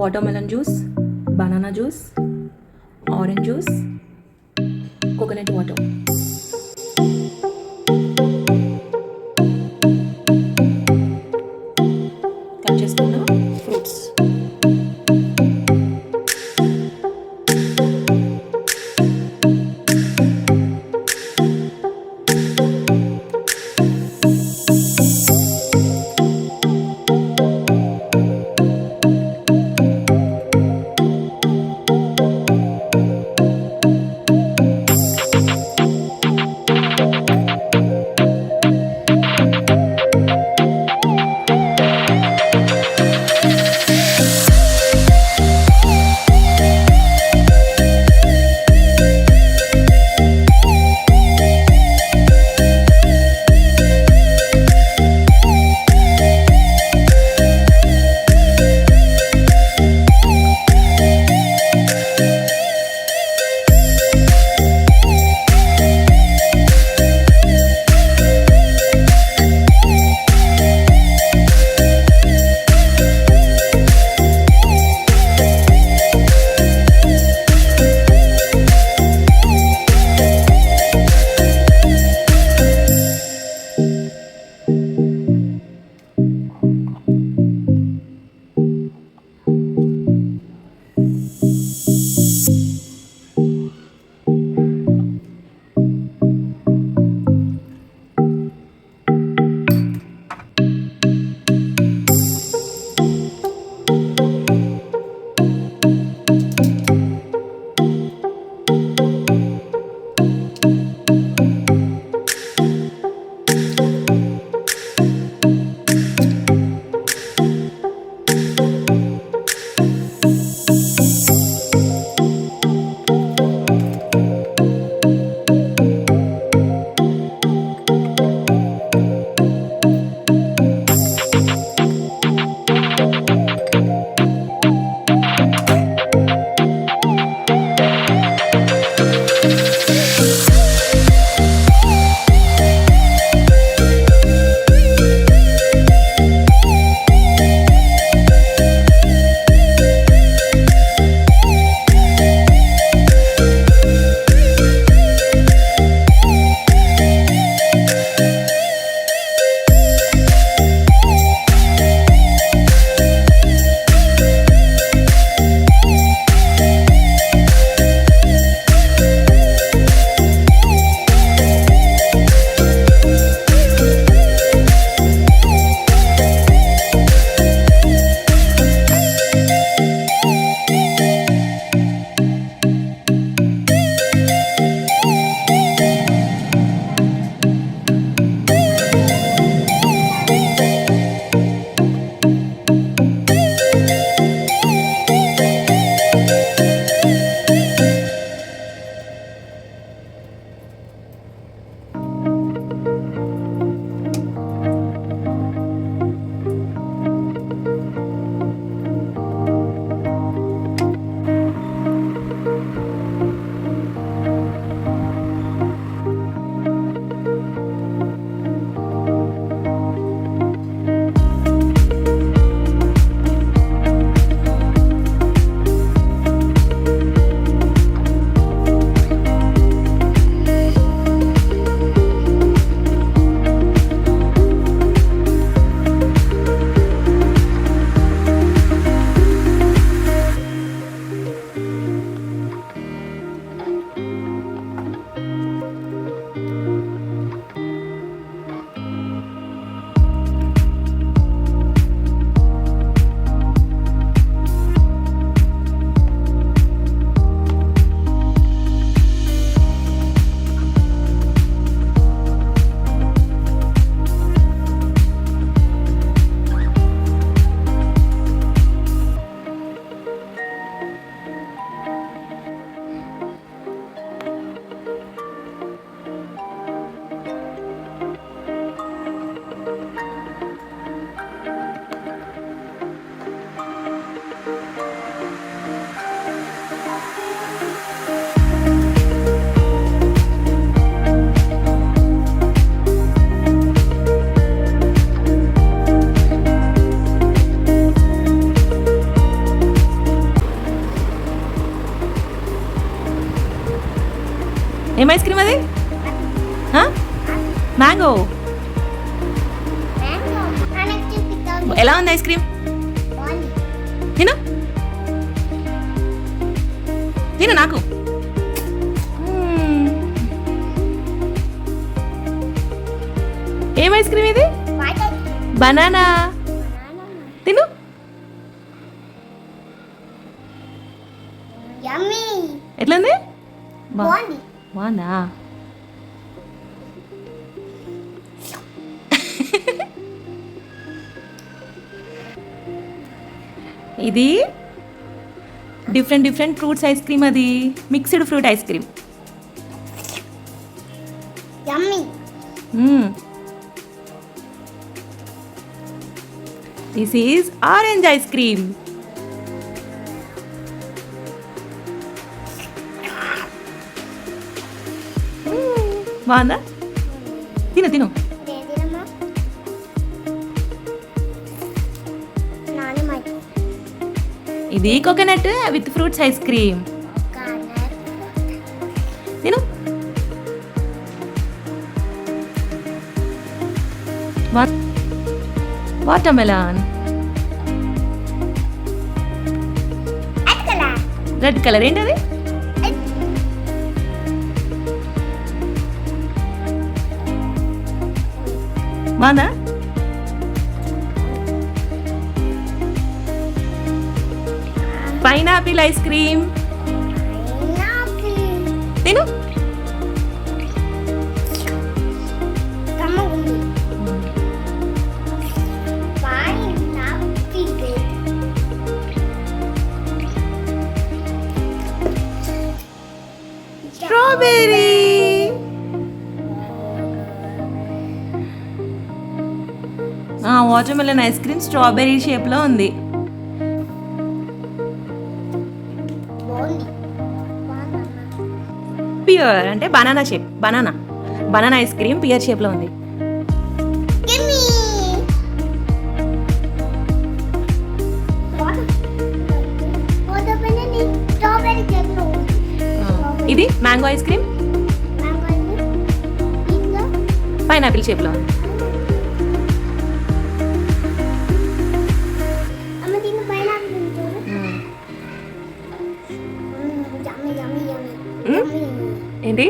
Watermelon juice, banana juice, orange juice, coconut water. Cut చేసుకున్న fruits. ఏం ice cream అది mango. ఎలా ఉంది ఐస్ క్రీమ్? తిను తిను నాకు. ఏం ఐస్ క్రీమ్ ఇది? బనానా. తిను. ఎట్లుంది? బాగుందా? ఇది డిఫరెంట్ ఫ్రూట్స్ ఐస్ క్రీమ్. అది mixed fruit ice cream. This is orange ice cream. బాగుందా? తిను తిను. ఇది coconut with fruits ice cream. తిను. Watermelon. Red colour. ఏంటది? బాగుందా? Pineapple ice cream. తిను. Strawberry. Watermelon ice cream strawberry షేప్లో ఉంది. పియర్ అంటే banana shape. Banana ice cream pear షేప్లో ఉంది. ఇది మ్యాంగో ఐస్ క్రీమ్ పైనాపిల్ షేప్లో ఉంది. ఏంటి?